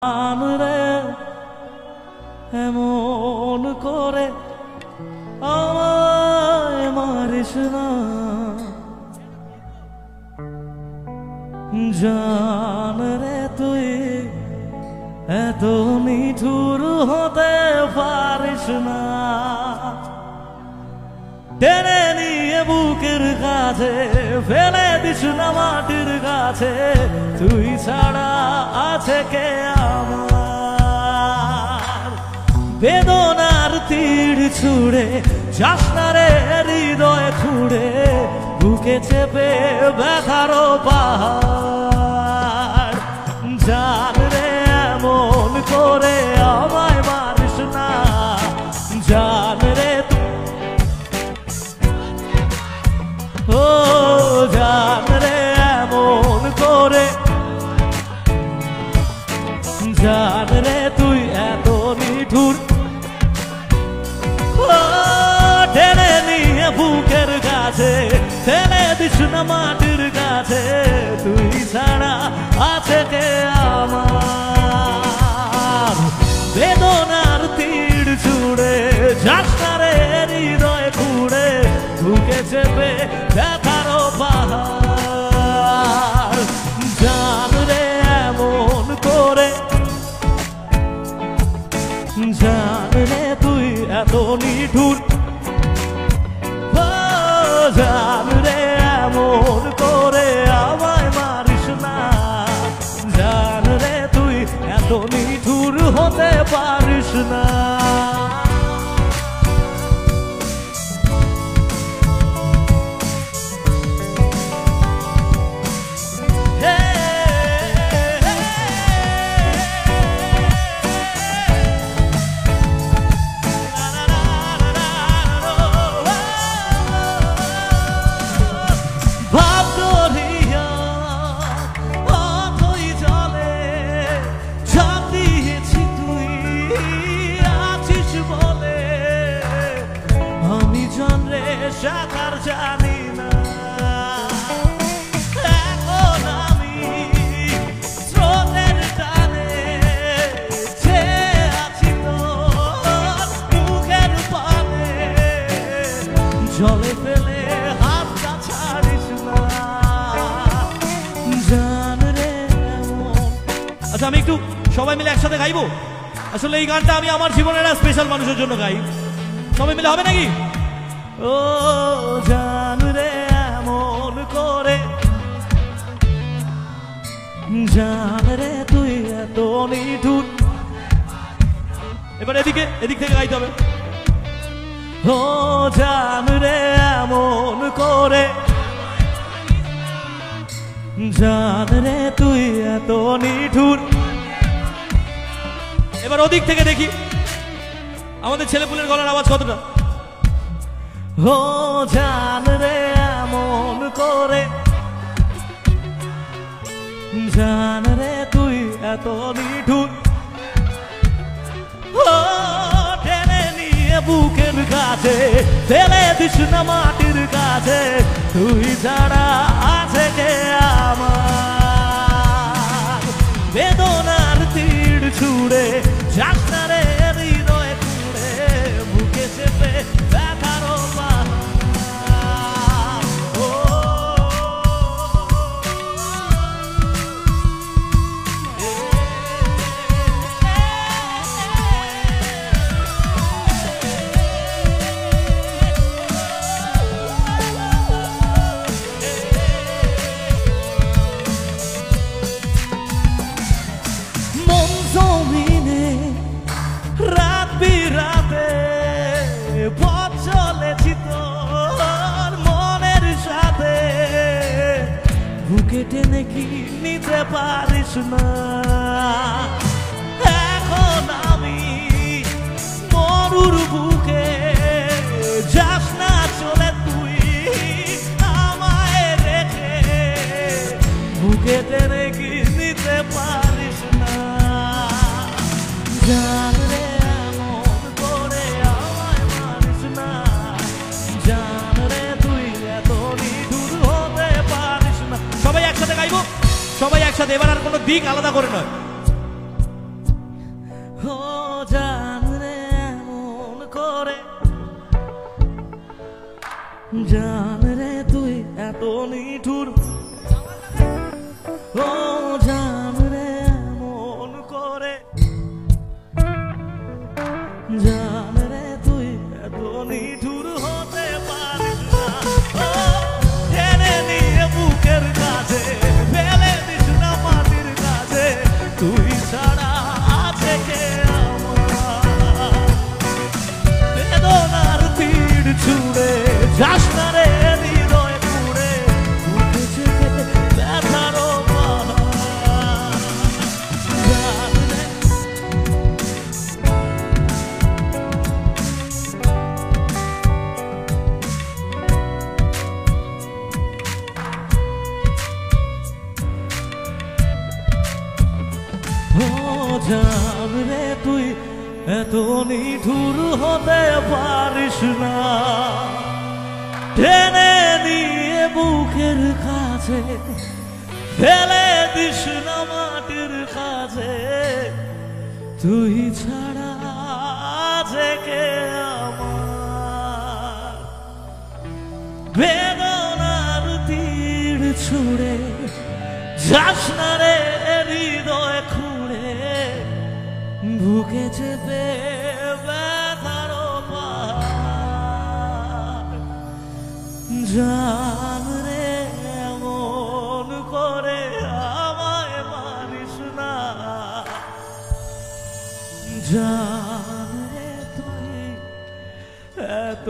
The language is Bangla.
রে এমন করে আমায় মারিস না, জান রে তুই এত নিঠুর হতে পারিস না। টেনে নিয়ে বুকের কাছে ফেলে দিস না মাটির কাছে, তুই ছাড়া আছে কে আমার। বেদনার তীর ছুড়ে যাস না রে হৃদয় খুঁড়ে, বুকে চেপে ব্যথার পাহাড়। জান রে এমন করে আমায় মারিস না, জান রে ও জান রে এমন করে, জান রে তুই এত নিঠুর। টেনে নিয়ে বুকের কাছে ফেলে দিস না মাটির কাছে, তুই ছাড়া আছে কে আমার। বেদনার তীর ছুড়ে যাস না রে হৃদয় খুঁড়ে, বুকে চেপে ব্যথার পাহাড়। জান রে এমন করে, জান রে তুই এত নিঠুর। জান রে এমন করে আমায় মারিস না, জান রে তুই এত নিঠুর হতে পারিস না। সাঁতার জানি না এখন আমি স্রোতের টানে, যে আছি তোর মুখের পানে, জলে ফেলে হাতটা ছাড়িস না, জান রে। আচ্ছা আমি একটু সবাই মিলে একসাথে গাইবো। আসলে এই গানটা আমি আমার জীবনের একটা স্পেশাল মানুষের জন্য গাই, সবাই মিলে হবে নাকি? ও জান রে এমন করে, জান রে তুই এত নিঠুর। এবার এদিক থেকে গাইতে হবে। ও জান রে এমন করে, জান রে তুই এত নিঠুর। এবার ওদিক থেকে দেখি আমাদের ছেলেপুলের গলার আওয়াজ কতটা। ও জান রে এমন করে, জান রে তুই এত নিঠুর। ও টেনে নিয়ে বুকের কাছে ফেলে দিস না মাটির কাছে, তুই ছাড়া আছে কে আমার। বেদনার তীর ছুড়ে যাস না রে হৃদয় খুঁড়ে, বুকে চেপে ব্যথার রাত বিরাতে পথ চলেছি তোর মনের সাথে, বুকে টেনে কি নিতে পারিস না। এখন আমি মরুর বুকে, যাস না চলে তুই আমায় রেখে, বুকে টেনে কি নিতে পারিস না। জান রে এমন করে আমায় মারিস না, জান রে তুই এত নিঠুর হতে পারিস না। সবাই একসাথে গাইবো, সবাই একসাথে। এবার আর কোনো দিক আলাদা করে নয়। ও জান রে এমন করে, জান রে তুই এত নিঠুর, ও জান রে এমন করে, জান রে তুই এত নিঠুর হতে পারিস না। ও টেনে নিয়ে বুকের কাছে ফেলে দিস না মাটির কাছে, তুই ছাড়া আছে কে আমার। বেদনার তীর ছুঁড়ে যাস না রে হৃদয় পুড়ে, বুকে চেপে ব্যথারও পাহাড়। জান রে জান রে তুই এত নিঠুর হতে পারিস না, টেনে নিয়ে বুকের কাছে ফেলে দিস না মাটির কাছে, তুই ছাড়া আছে কে আমার। বেদনার তীর ছুঁড়ে যাস না রে হৃদয় খুঁড়ে, বুকে চেপে ব্যথারও পাহাড়। জান রে এমন করে আমায় মারিস না, জান রে তুই এত